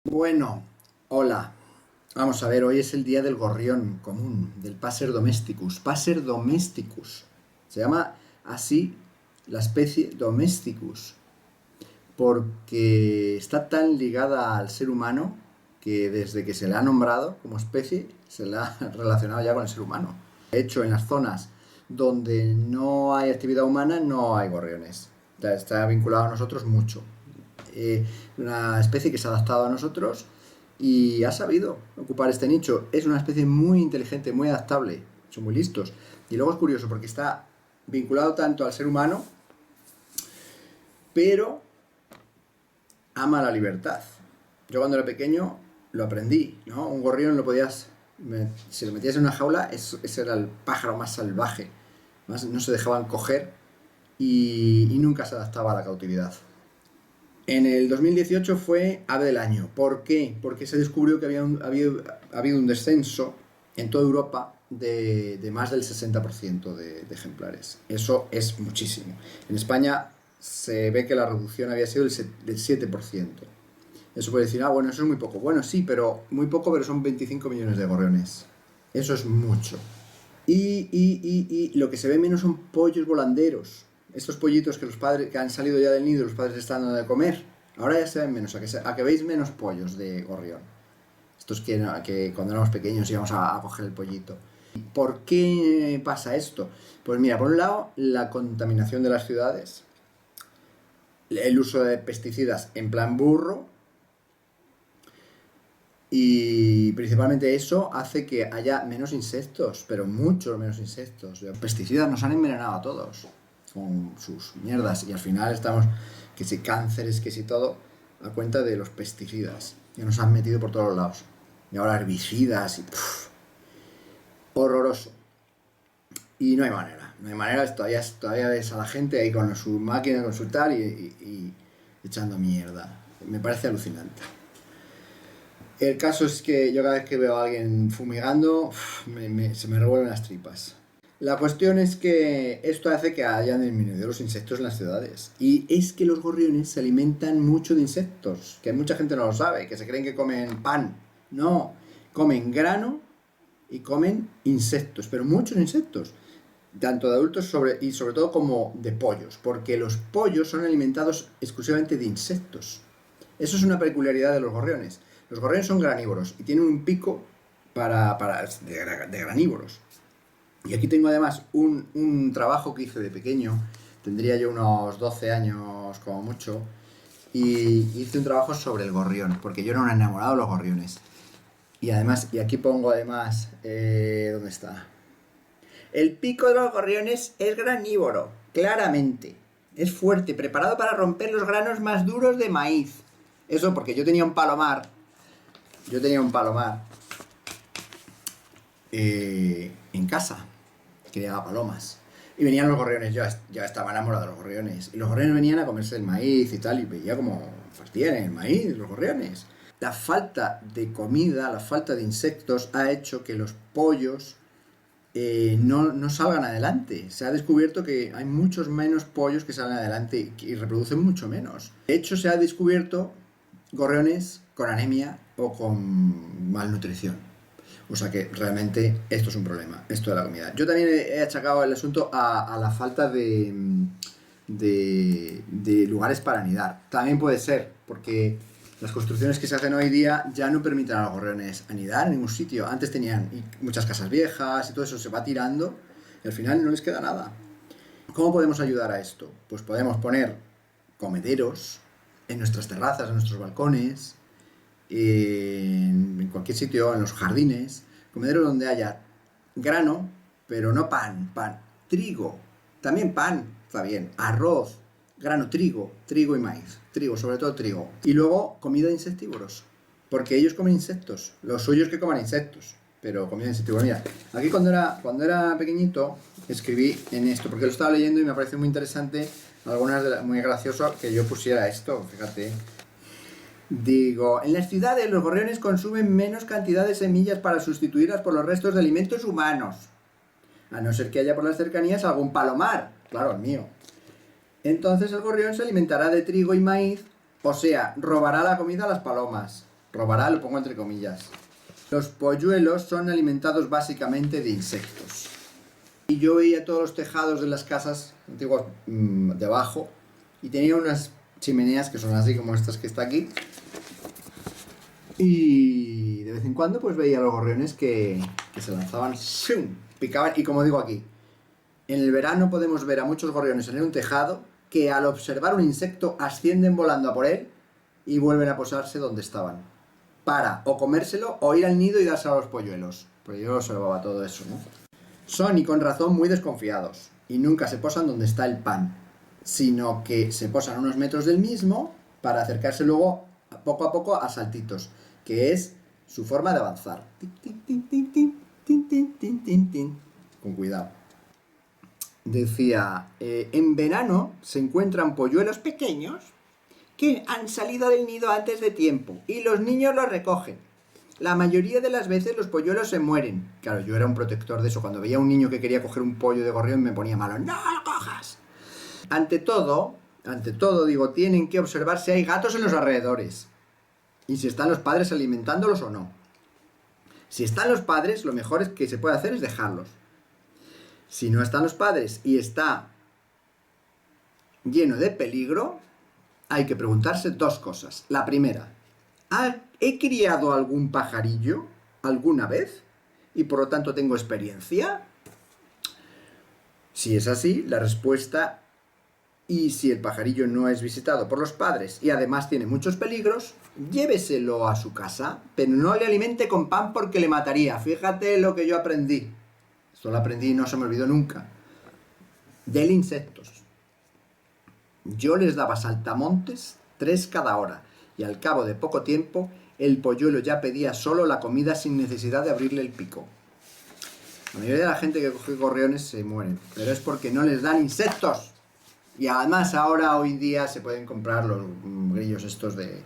Bueno, hola. Vamos a ver, hoy es el día del gorrión común, del Passer domesticus. Passer domesticus. Se llama así la especie domesticus, porque está tan ligada al ser humano que desde que se le ha nombrado como especie, se la ha relacionado ya con el ser humano. De hecho, en las zonas donde no hay actividad humana no hay gorriones. Está vinculado a nosotros mucho. Una especie que se ha adaptado a nosotros y ha sabido ocupar este nicho. Es una especie muy inteligente, muy adaptable, son muy listos. Y luego es curioso porque está vinculado tanto al ser humano, pero ama la libertad. Yo cuando era pequeño lo aprendí, ¿no? Un gorrión lo podías, si lo metías en una jaula, ese era el pájaro más salvaje. Más, no se dejaban coger y nunca se adaptaba a la cautividad. En el 2018 fue ave del año. ¿Por qué? Porque se descubrió que había habido un descenso en toda Europa de más del 60% de ejemplares. Eso es muchísimo. En España se ve que la reducción había sido del 7%. Eso puede decir, bueno, eso es muy poco. Bueno, sí, pero muy poco, pero son 25 millones de gorriones. Eso es mucho. Y lo que se ve menos son pollos volanderos. Estos pollitos que los padres que han salido ya del nido, los padres están dando de comer. Ahora ya se ven menos, a que veis menos pollos de gorrión. Estos que cuando éramos pequeños íbamos a coger el pollito. ¿Por qué pasa esto? Pues mira, por un lado, la contaminación de las ciudades, el uso de pesticidas en plan burro, y principalmente eso hace que haya menos insectos, pero muchos menos insectos. Los pesticidas nos han envenenado a todos con sus mierdas y al final estamos, que si cánceres, que si todo, a cuenta de los pesticidas que nos han metido por todos lados. Y ahora herbicidas y horroroso. Y no hay manera, no hay manera, todavía ves a la gente ahí con su máquina de consultar y echando mierda. Me parece alucinante. El caso es que yo cada vez que veo a alguien fumigando, se me revuelven las tripas. La cuestión es que esto hace que hayan disminuido los insectos en las ciudades. Y es que los gorriones se alimentan mucho de insectos, que mucha gente no lo sabe, que se creen que comen pan. No, comen grano y comen insectos, pero muchos insectos. Tanto de adultos y sobre todo como de pollos, porque los pollos son alimentados exclusivamente de insectos. Eso es una peculiaridad de los gorriones. Los gorriones son granívoros y tienen un pico de granívoros. Y aquí tengo además un trabajo que hice de pequeño, tendría yo unos 12 años como mucho, y hice un trabajo sobre el gorrión, porque yo era un enamorado de los gorriones. Y además, y aquí pongo además, ¿dónde está? El pico de los gorriones es granívoro, claramente. Es fuerte, preparado para romper los granos más duros de maíz. Eso porque yo tenía un palomar. En casa. Criaba palomas. Y venían los gorriones. Yo ya estaba enamorado de los gorriones. Y los gorriones venían a comerse el maíz y tal. Y veía como partían el maíz, los gorriones. La falta de comida, la falta de insectos ha hecho que los pollos no salgan adelante. Se ha descubierto que hay muchos menos pollos que salen adelante y reproducen mucho menos. De hecho, se ha descubierto gorriones con anemia o con malnutrición. O sea que realmente esto es un problema, esto de la comida. Yo también he achacado el asunto a la falta de lugares para anidar. También puede ser, porque las construcciones que se hacen hoy día ya no permiten a los gorriones anidar en ningún sitio. Antes tenían muchas casas viejas y todo eso se va tirando y al final no les queda nada. ¿Cómo podemos ayudar a esto? Pues podemos poner comederos en nuestras terrazas, en nuestros balcones, en cualquier sitio, en los jardines, comederos donde haya grano, pero no pan, trigo, también pan, está bien, arroz, grano, trigo y maíz, trigo, sobre todo trigo. Y luego comida de insectívoros, porque ellos comen insectos, los suyos que coman insectos, pero comida de insectívoros. Mira, aquí cuando era pequeño escribí en esto, porque lo estaba leyendo y me pareció muy interesante, muy gracioso que yo pusiera esto, fíjate. Digo, en las ciudades los gorriones consumen menos cantidad de semillas para sustituirlas por los restos de alimentos humanos. A no ser que haya por las cercanías algún palomar, claro, el mío. Entonces el gorrión se alimentará de trigo y maíz, o sea, robará la comida a las palomas. Robará, lo pongo entre comillas. Los polluelos son alimentados básicamente de insectos. Y yo veía todos los tejados de las casas antiguas de abajo y tenía unas chimeneas que son así como estas que está aquí. Y de vez en cuando pues veía los gorriones que se lanzaban, ¡shum!, picaban. Y como digo aquí, en el verano podemos ver a muchos gorriones en un tejado que al observar un insecto ascienden volando a por él y vuelven a posarse donde estaban, para o comérselo o ir al nido y dárselo a los polluelos. Pues yo observaba todo eso, ¿no? Son, y con razón, muy desconfiados y nunca se posan donde está el pan, sino que se posan a unos metros del mismo para acercarse luego poco a poco a saltitos, que es su forma de avanzar. Tin, tin, tin, tin, tin, tin, tin, tin, tin, tin. Con cuidado. Decía, en verano se encuentran polluelos pequeños que han salido del nido antes de tiempo y los niños los recogen. La mayoría de las veces los polluelos se mueren. Claro, yo era un protector de eso. Cuando veía a un niño que quería coger un pollo de gorrión me ponía malo. ¡No lo cojas! Ante todo, digo, tienen que observar si hay gatos en los alrededores y si están los padres alimentándolos o no. Si están los padres, lo mejor es que se puede hacer es dejarlos. Si no están los padres y está lleno de peligro, hay que preguntarse dos cosas. La primera, ¿he criado algún pajarillo alguna vez? Y por lo tanto tengo experiencia. Si es así, la respuesta, y si el pajarillo no es visitado por los padres y además tiene muchos peligros, lléveselo a su casa, pero no le alimente con pan porque le mataría. Fíjate lo que yo aprendí. Esto lo aprendí y no se me olvidó nunca. Del insectos. Yo les daba saltamontes 3 cada hora y al cabo de poco tiempo el polluelo ya pedía solo la comida sin necesidad de abrirle el pico. La mayoría de la gente que coge gorriones se mueren, pero es porque no les dan insectos. Y además ahora, hoy día, se pueden comprar los grillos estos de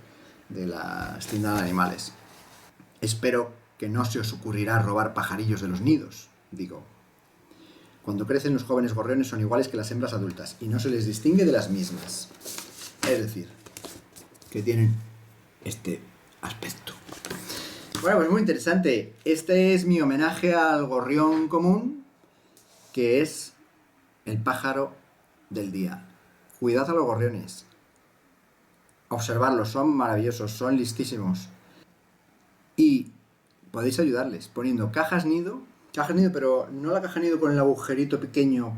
las tiendas de animales. Espero que no se os ocurrirá robar pajarillos de los nidos, digo. Cuando crecen, los jóvenes gorriones son iguales que las hembras adultas y no se les distingue de las mismas. Es decir, que tienen este aspecto. Bueno, pues muy interesante. Este es mi homenaje al gorrión común, que es el pájaro del día. Cuidad a los gorriones. Observarlos, son maravillosos, son listísimos. Y podéis ayudarles poniendo cajas nido, pero no la caja nido con el agujerito pequeño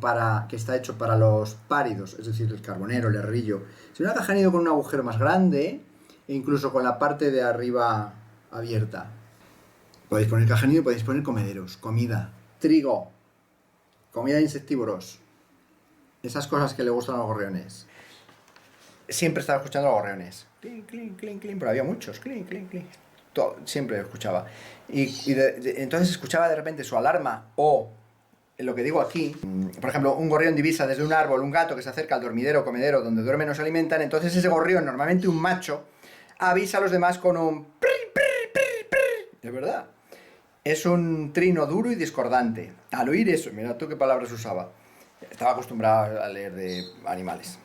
que está hecho para los páridos, es decir, el carbonero, el herrillo, sino una caja nido con un agujero más grande e incluso con la parte de arriba abierta. Podéis poner caja nido, podéis poner comederos, comida, trigo, comida de insectívoros, esas cosas que le gustan a los gorriones. Siempre estaba escuchando a los gorriones. Clink, clink, clink, clink, pero había muchos. Clink, clink, clink. Siempre escuchaba. Entonces escuchaba de repente su alarma o lo que digo aquí. Por ejemplo, un gorrión divisa desde un árbol un gato que se acerca al dormidero o comedero donde duermen o se alimentan. Entonces ese gorrión, normalmente un macho, avisa a los demás con un prr, prr, prr, prr. Es verdad. Es un trino duro y discordante. Al oír eso, mira tú qué palabras usaba. Estaba acostumbrado a leer de animales.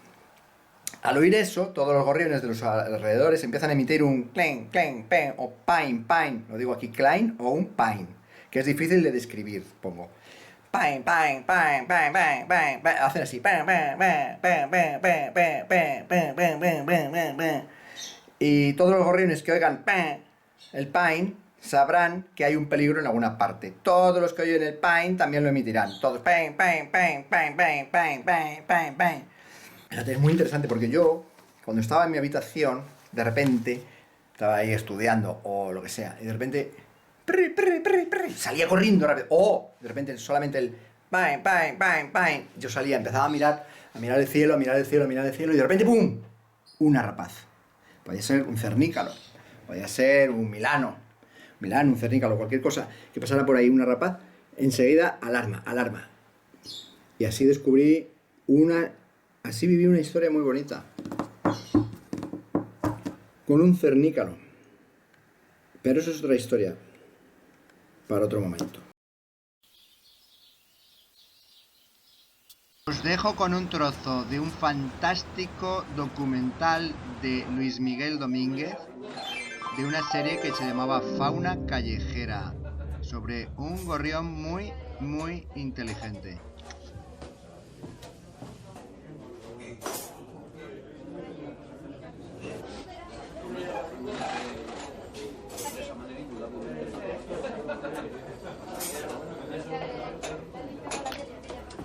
Al oír eso, todos los gorriones de los alrededores empiezan a emitir un clen, clen, pen o pine, pine. Lo digo aquí, klein o un pine, que es difícil de describir, pongo. Pine, pine, pine, pine, pine, pine, pine. Hacen así. Pine, pine, pine, pine, pine, pine, pine, pine, pine, pine, pine, pine, pine. Y todos los gorriones que oigan el pine sabrán que hay un peligro en alguna parte. Todos los que oyen el pine también lo emitirán. Todos pine, pine, pine, pine, pine, pine, pine, pine, pine. Es muy interesante porque yo, cuando estaba en mi habitación, de repente, estaba ahí estudiando o lo que sea, y de repente salía corriendo rápido, o de repente solamente el pine, pine, pine, pine, yo salía, empezaba a mirar el cielo, a mirar el cielo, y de repente ¡pum! Una rapaz. Podía ser un cernícalo, podía ser un milano, un cernícalo, cualquier cosa que pasara por ahí, una rapaz, enseguida alarma. Y así descubrí Así viví una historia muy bonita con un cernícalo. Pero eso es otra historia para otro momento. Os dejo con un trozo de un fantástico documental de Luis Miguel Domínguez de una serie que se llamaba Fauna Callejera, sobre un gorrión muy inteligente.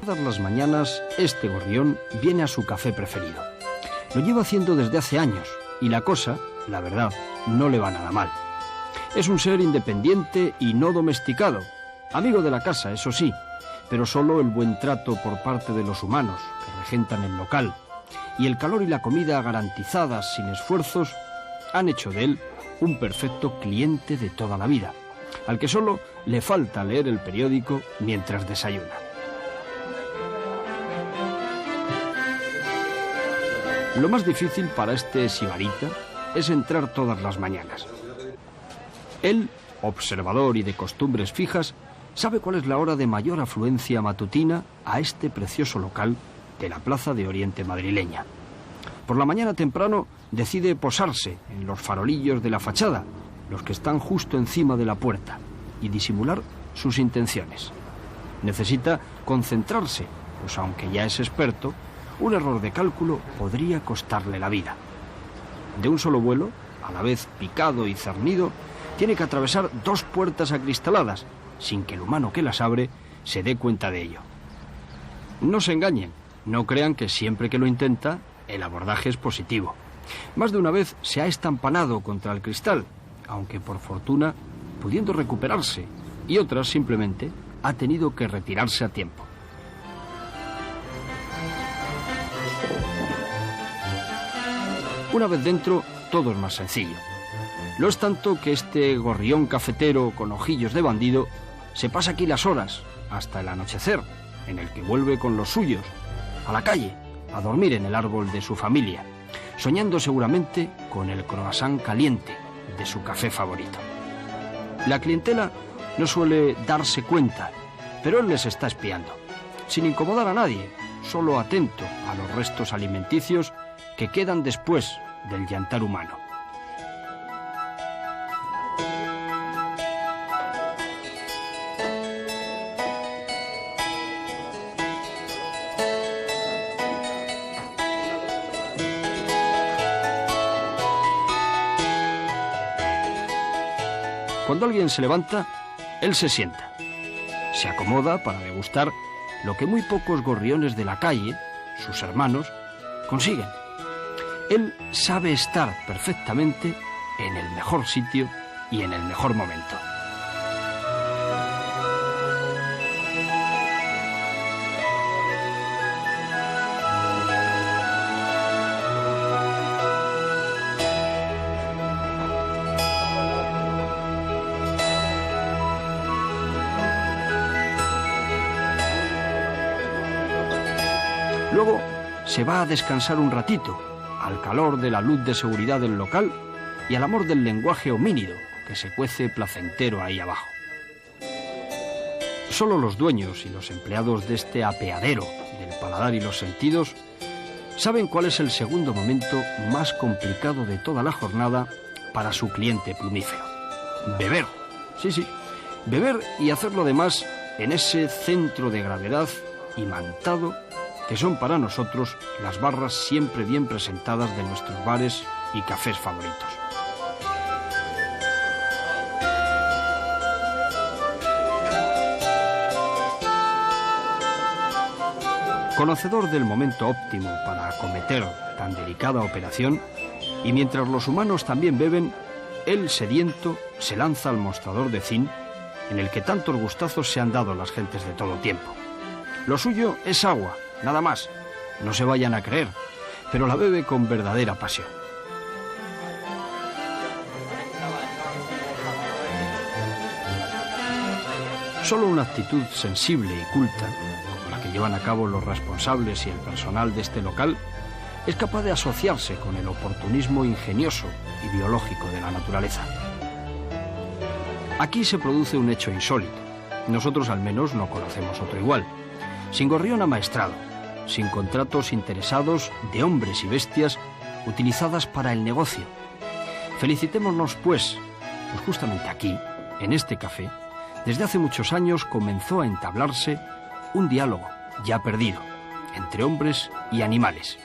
Todas las mañanas, este gorrión viene a su café preferido. Lo lleva haciendo desde hace años y la cosa, la verdad, no le va nada mal. Es un ser independiente y no domesticado, amigo de la casa, eso sí, pero solo el buen trato por parte de los humanos que regentan el local y el calor y la comida garantizadas sin esfuerzos han hecho de él un perfecto cliente de toda la vida, al que solo le falta leer el periódico mientras desayuna. Lo más difícil para este sibarita es entrar todas las mañanas. Él, observador y de costumbres fijas, sabe cuál es la hora de mayor afluencia matutina a este precioso local de la Plaza de Oriente madrileña. Por la mañana temprano decide posarse en los farolillos de la fachada, los que están justo encima de la puerta, y disimular sus intenciones. Necesita concentrarse, pues aunque ya es experto, un error de cálculo podría costarle la vida. De un solo vuelo, a la vez picado y cernido, tiene que atravesar 2 puertas acristaladas, sin que el humano que las abre se dé cuenta de ello. No se engañen, no crean que siempre que lo intenta, el abordaje es positivo. Más de una vez se ha estampanado contra el cristal, aunque por fortuna pudiendo recuperarse, y otras simplemente ha tenido que retirarse a tiempo. Una vez dentro, todo es más sencillo. Lo es tanto que este gorrión cafetero con ojillos de bandido se pasa aquí las horas, hasta el anochecer, en el que vuelve con los suyos, a la calle, a dormir en el árbol de su familia, soñando seguramente con el croissant caliente de su café favorito. La clientela no suele darse cuenta, pero él les está espiando, sin incomodar a nadie, solo atento a los restos alimenticios que quedan después del yantar humano. Cuando alguien se levanta, él se sienta. Se acomoda para degustar lo que muy pocos gorriones de la calle, sus hermanos, consiguen. Él sabe estar perfectamente en el mejor sitio y en el mejor momento. Luego se va a descansar un ratito, al calor de la luz de seguridad del local y al amor del lenguaje homínido que se cuece placentero ahí abajo. Solo los dueños y los empleados de este apeadero del paladar y los sentidos saben cuál es el segundo momento más complicado de toda la jornada para su cliente plumífero. Beber. Sí, beber y hacer lo demás en ese centro de gravedad imantado que son para nosotros las barras siempre bien presentadas de nuestros bares y cafés favoritos. Conocedor del momento óptimo para acometer tan delicada operación, y mientras los humanos también beben, él sediento se lanza al mostrador de zinc en el que tantos gustazos se han dado las gentes de todo tiempo. Lo suyo es agua, nada más, no se vayan a creer, pero la bebe con verdadera pasión. Solo una actitud sensible y culta, como la que llevan a cabo los responsables y el personal de este local, es capaz de asociarse con el oportunismo ingenioso y biológico de la naturaleza. Aquí se produce un hecho insólito. Nosotros al menos no conocemos otro igual. Sin gorrión amaestrado, sin contratos interesados de hombres y bestias utilizadas para el negocio, Felicitémonos, pues justamente aquí, en este café, desde hace muchos años comenzó a entablarse un diálogo ya perdido entre hombres y animales.